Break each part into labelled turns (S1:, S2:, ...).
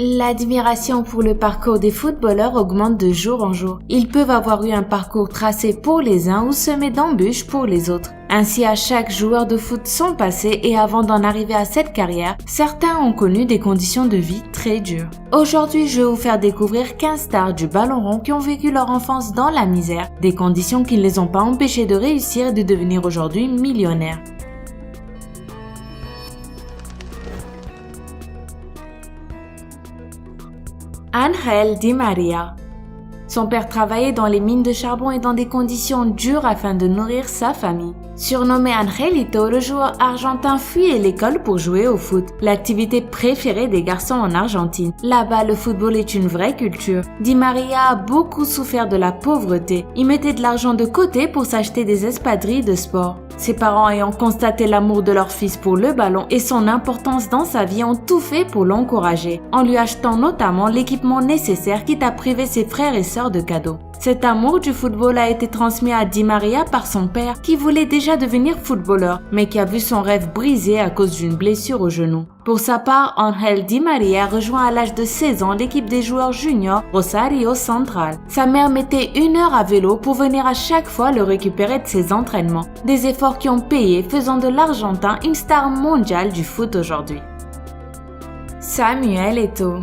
S1: L'admiration pour le parcours des footballeurs augmente de jour en jour. Ils peuvent avoir eu un parcours tracé pour les uns ou semé d'embûches pour les autres. Ainsi, à chaque joueur de foot son passé et avant d'en arriver à cette carrière, certains ont connu des conditions de vie très dures. Aujourd'hui, je vais vous faire découvrir 15 stars du ballon rond qui ont vécu leur enfance dans la misère, des conditions qui ne les ont pas empêchés de réussir et de devenir aujourd'hui millionnaires. Ángel Di María. Son père travaillait dans les mines de charbon et dans des conditions dures afin de nourrir sa famille. Surnommé Angelito, le joueur argentin fuyait l'école pour jouer au foot, l'activité préférée des garçons en Argentine. Là-bas, le football est une vraie culture. Di María a beaucoup souffert de la pauvreté. Il mettait de l'argent de côté pour s'acheter des espadrilles de sport. Ses parents ayant constaté l'amour de leur fils pour le ballon et son importance dans sa vie ont tout fait pour l'encourager, en lui achetant notamment l'équipement nécessaire quitte à priver ses frères et sœurs de cadeaux. Cet amour du football a été transmis à Di María par son père qui voulait déjà devenir footballeur mais qui a vu son rêve brisé à cause d'une blessure au genou. Pour sa part, Ángel Di María rejoint à l'âge de 16 ans l'équipe des joueurs juniors Rosario Central. Sa mère mettait 1 heure à vélo pour venir à chaque fois le récupérer de ses entraînements. Des efforts qui ont payé, faisant de l'Argentin une star mondiale du foot aujourd'hui. Samuel Eto'o.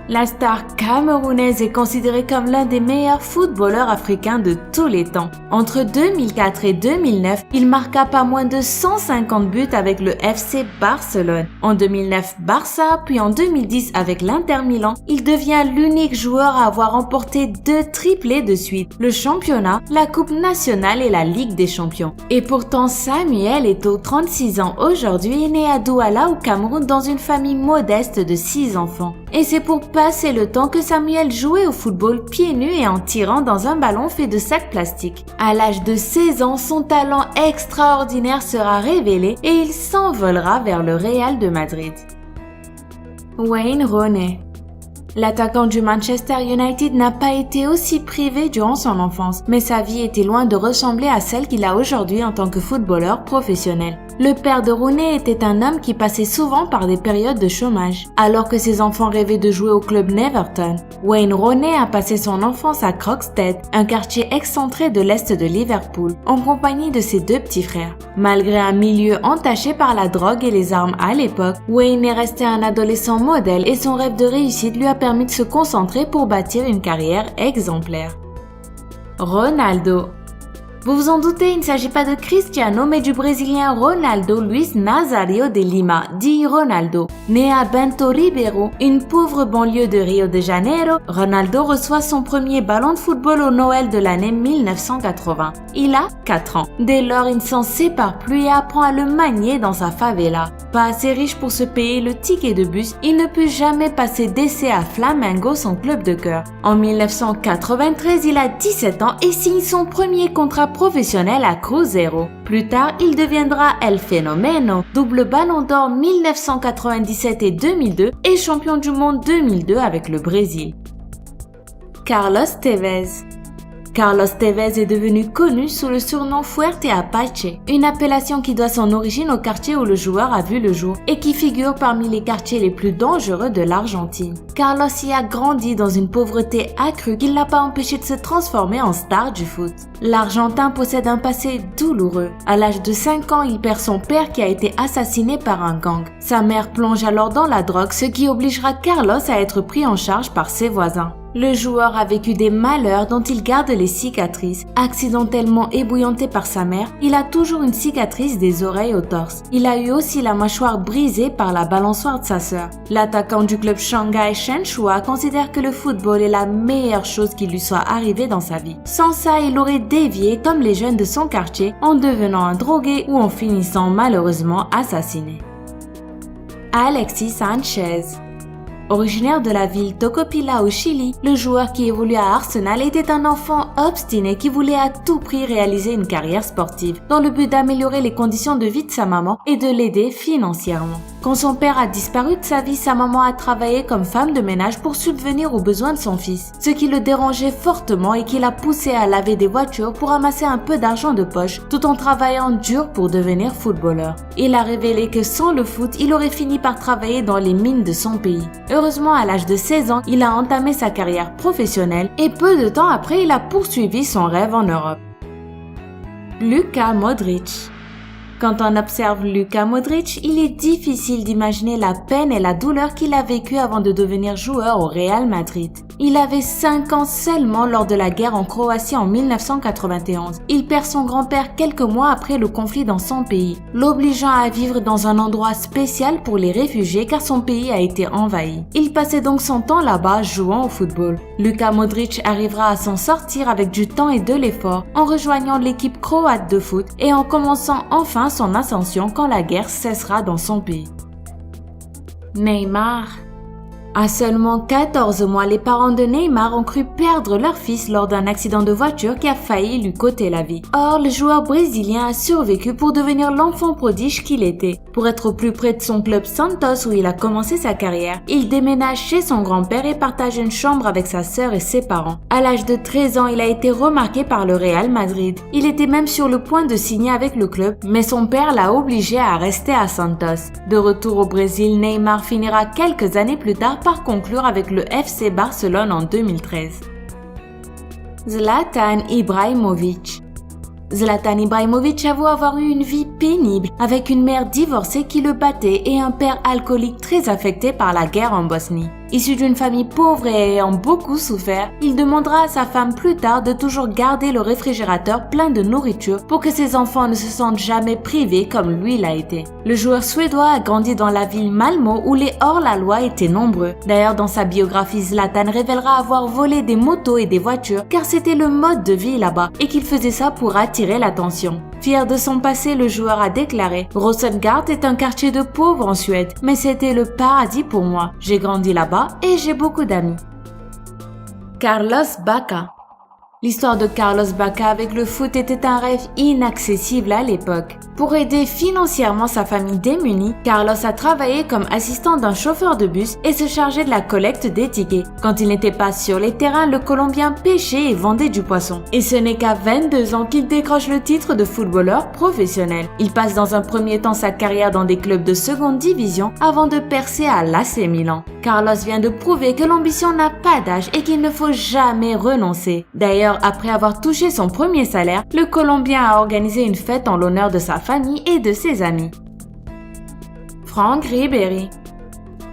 S1: La star camerounaise est considérée comme l'un des meilleurs footballeurs africains de tous les temps. Entre 2004 et 2009, il marqua pas moins de 150 buts avec le FC Barcelone. En 2009, Barça, puis en 2010 avec l'Inter Milan, il devient l'unique joueur à avoir remporté 2 triplés de suite, le championnat, la Coupe nationale et la Ligue des champions. Et pourtant, Samuel Eto'o, 36 ans aujourd'hui, est né à Douala au Cameroun dans une famille modeste de 6 enfants. Et c'est pour passer le temps que Samuel jouait au football pieds nus et en tirant dans un ballon fait de sacs plastiques. À l'âge de 16 ans, son talent extraordinaire sera révélé et il s'envolera vers le Real de Madrid. Wayne Rooney. L'attaquant du Manchester United n'a pas été aussi privé durant son enfance, mais sa vie était loin de ressembler à celle qu'il a aujourd'hui en tant que footballeur professionnel. Le père de Rooney était un homme qui passait souvent par des périodes de chômage, alors que ses enfants rêvaient de jouer au club Neverton. Wayne Rooney a passé son enfance à Croxteth, un quartier excentré de l'est de Liverpool, en compagnie de ses 2 petits frères. Malgré un milieu entaché par la drogue et les armes à l'époque, Wayne est resté un adolescent modèle et son rêve de réussite lui a permis de se concentrer pour bâtir une carrière exemplaire. Ronaldo. Vous vous en doutez, il ne s'agit pas de Cristiano, mais du Brésilien Ronaldo Luis Nazario de Lima, dit Ronaldo. Né à Bento Ribeiro, une pauvre banlieue de Rio de Janeiro, Ronaldo reçoit son premier ballon de football au Noël de l'année 1980. Il a 4 ans. Dès lors, il ne s'en sépare plus et apprend à le manier dans sa favela. Pas assez riche pour se payer le ticket de bus, il ne peut jamais passer d'essai à Flamengo, son club de cœur. En 1993, il a 17 ans et signe son premier contrat professionnel à Cruzeiro. Plus tard, il deviendra El Fenomeno, double ballon d'or 1997 et 2002 et champion du monde 2002 avec le Brésil. Carlos Tevez. Carlos Tevez est devenu connu sous le surnom Fuerte Apache, une appellation qui doit son origine au quartier où le joueur a vu le jour et qui figure parmi les quartiers les plus dangereux de l'Argentine. Carlos y a grandi dans une pauvreté accrue qui ne l'a pas empêché de se transformer en star du foot. L'Argentin possède un passé douloureux. À l'âge de 5 ans, il perd son père qui a été assassiné par un gang. Sa mère plonge alors dans la drogue, ce qui obligera Carlos à être pris en charge par ses voisins. Le joueur a vécu des malheurs dont il garde les cicatrices. Accidentellement ébouillanté par sa mère, il a toujours une cicatrice des oreilles au torse. Il a eu aussi la mâchoire brisée par la balançoire de sa sœur. L'attaquant du club Shanghai Shenhua considère que le football est la meilleure chose qui lui soit arrivée dans sa vie. Sans ça, il aurait dévié comme les jeunes de son quartier en devenant un drogué ou en finissant malheureusement assassiné. Alexis Sanchez. Originaire de la ville Tocopilla au Chili, le joueur qui évolue à Arsenal était un enfant obstiné qui voulait à tout prix réaliser une carrière sportive, dans le but d'améliorer les conditions de vie de sa maman et de l'aider financièrement. Quand son père a disparu de sa vie, sa maman a travaillé comme femme de ménage pour subvenir aux besoins de son fils, ce qui le dérangeait fortement et qui l'a poussé à laver des voitures pour amasser un peu d'argent de poche tout en travaillant dur pour devenir footballeur. Il a révélé que sans le foot, il aurait fini par travailler dans les mines de son pays. Heureusement, à l'âge de 16 ans, il a entamé sa carrière professionnelle et peu de temps après, il a poursuivi son rêve en Europe. Luka Modric. Quand on observe Luka Modric, il est difficile d'imaginer la peine et la douleur qu'il a vécue avant de devenir joueur au Real Madrid. Il avait 5 ans seulement lors de la guerre en Croatie en 1991. Il perd son grand-père quelques mois après le conflit dans son pays, l'obligeant à vivre dans un endroit spécial pour les réfugiés car son pays a été envahi. Il passait donc son temps là-bas jouant au football. Luka Modric arrivera à s'en sortir avec du temps et de l'effort en rejoignant l'équipe croate de foot et en commençant enfin son ascension quand la guerre cessera dans son pays. Neymar. À seulement 14 mois, les parents de Neymar ont cru perdre leur fils lors d'un accident de voiture qui a failli lui coûter la vie. Or, le joueur brésilien a survécu pour devenir l'enfant prodige qu'il était. Pour être au plus près de son club Santos où il a commencé sa carrière, il déménage chez son grand-père et partage une chambre avec sa sœur et ses parents. À l'âge de 13 ans, il a été remarqué par le Real Madrid. Il était même sur le point de signer avec le club, mais son père l'a obligé à rester à Santos. De retour au Brésil, Neymar finira quelques années plus tard par conclure avec le FC Barcelone en 2013. Zlatan Ibrahimovic. Zlatan Ibrahimovic avoue avoir eu une vie pénible avec une mère divorcée qui le battait et un père alcoolique très affecté par la guerre en Bosnie. Issu d'une famille pauvre et ayant beaucoup souffert, il demandera à sa femme plus tard de toujours garder le réfrigérateur plein de nourriture pour que ses enfants ne se sentent jamais privés comme lui l'a été. Le joueur suédois a grandi dans la ville Malmö où les hors-la-loi étaient nombreux. D'ailleurs, dans sa biographie, Zlatan révélera avoir volé des motos et des voitures car c'était le mode de vie là-bas et qu'il faisait ça pour attirer l'attention. Fier de son passé, le joueur a déclaré « Rosengård est un quartier de pauvres en Suède, mais c'était le paradis pour moi. J'ai grandi là-bas et j'ai beaucoup d'amis. » Carlos Bacca. L'histoire de Carlos Bacca avec le foot était un rêve inaccessible à l'époque. Pour aider financièrement sa famille démunie, Carlos a travaillé comme assistant d'un chauffeur de bus et se chargeait de la collecte des tickets. Quand il n'était pas sur les terrains, le Colombien pêchait et vendait du poisson. Et ce n'est qu'à 22 ans qu'il décroche le titre de footballeur professionnel. Il passe dans un premier temps sa carrière dans des clubs de seconde division avant de percer à l'AC Milan. Carlos vient de prouver que l'ambition n'a pas d'âge et qu'il ne faut jamais renoncer. D'ailleurs, après avoir touché son premier salaire, le Colombien a organisé une fête en l'honneur de sa famille et de ses amis. Franck Ribéry.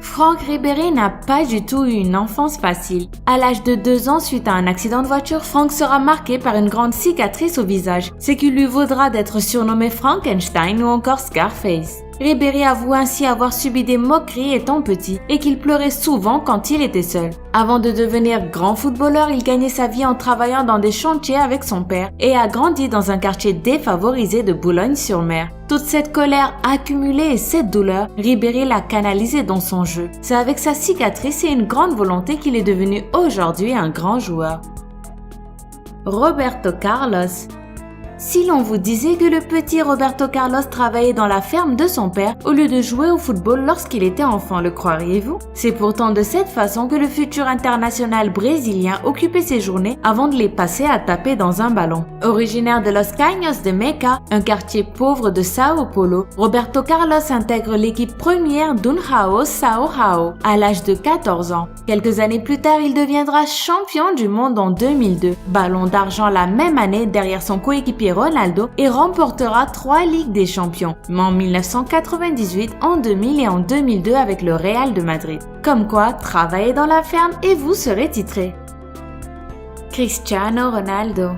S1: Franck Ribéry n'a pas du tout eu une enfance facile. À l'âge de 2 ans, suite à un accident de voiture, Franck sera marqué par une grande cicatrice au visage, ce qui lui vaudra d'être surnommé Frankenstein ou encore Scarface. Ribéry avoue ainsi avoir subi des moqueries étant petit et qu'il pleurait souvent quand il était seul. Avant de devenir grand footballeur, il gagnait sa vie en travaillant dans des chantiers avec son père et a grandi dans un quartier défavorisé de Boulogne-sur-Mer. Toute cette colère accumulée et cette douleur, Ribéry l'a canalisée dans son jeu. C'est avec sa cicatrice et une grande volonté qu'il est devenu aujourd'hui un grand joueur. Roberto Carlos. Si l'on vous disait que le petit Roberto Carlos travaillait dans la ferme de son père au lieu de jouer au football lorsqu'il était enfant, le croiriez-vous? C'est pourtant de cette façon que le futur international brésilien occupait ses journées avant de les passer à taper dans un ballon. Originaire de Los Caños de Meca, un quartier pauvre de Sao Paulo, Roberto Carlos intègre l'équipe première d'União São João à l'âge de 14 ans. Quelques années plus tard, il deviendra champion du monde en 2002, ballon d'argent la même année derrière son coéquipier Ronaldo et remportera 3 Ligues des Champions, en 1998, en 2000 et en 2002 avec le Real de Madrid. Comme quoi, travaillez dans la ferme et vous serez titré. Cristiano Ronaldo.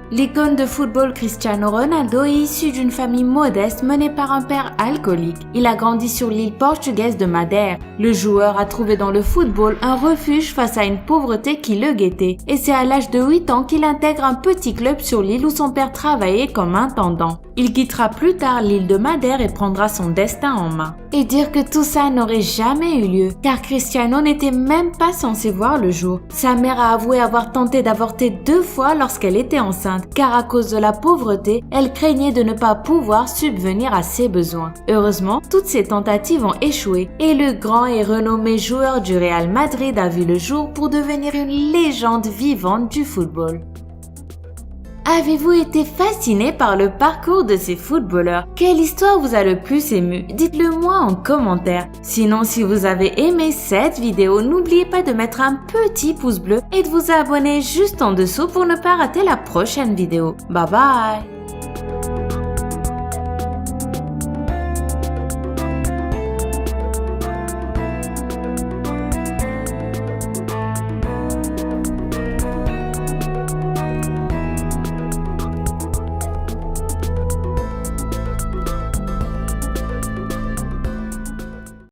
S1: L'icône de football Cristiano Ronaldo est issu d'une famille modeste menée par un père alcoolique. Il a grandi sur l'île portugaise de Madère. Le joueur a trouvé dans le football un refuge face à une pauvreté qui le guettait. Et c'est à l'âge de 8 ans qu'il intègre un petit club sur l'île où son père travaillait comme intendant. Il quittera plus tard l'île de Madère et prendra son destin en main. Et dire que tout ça n'aurait jamais eu lieu, car Cristiano n'était même pas censé voir le jour. Sa mère a avoué avoir tenté d'avorter 2 fois lorsqu'elle était enceinte, car à cause de la pauvreté, elle craignait de ne pas pouvoir subvenir à ses besoins. Heureusement, toutes ces tentatives ont échoué et le grand et renommé joueur du Real Madrid a vu le jour pour devenir une légende vivante du football. Avez-vous été fasciné par le parcours de ces footballeurs? Quelle histoire vous a le plus ému? Dites-le moi en commentaire. Sinon, si vous avez aimé cette vidéo, n'oubliez pas de mettre un petit pouce bleu et de vous abonner juste en dessous pour ne pas rater la prochaine vidéo. Bye bye!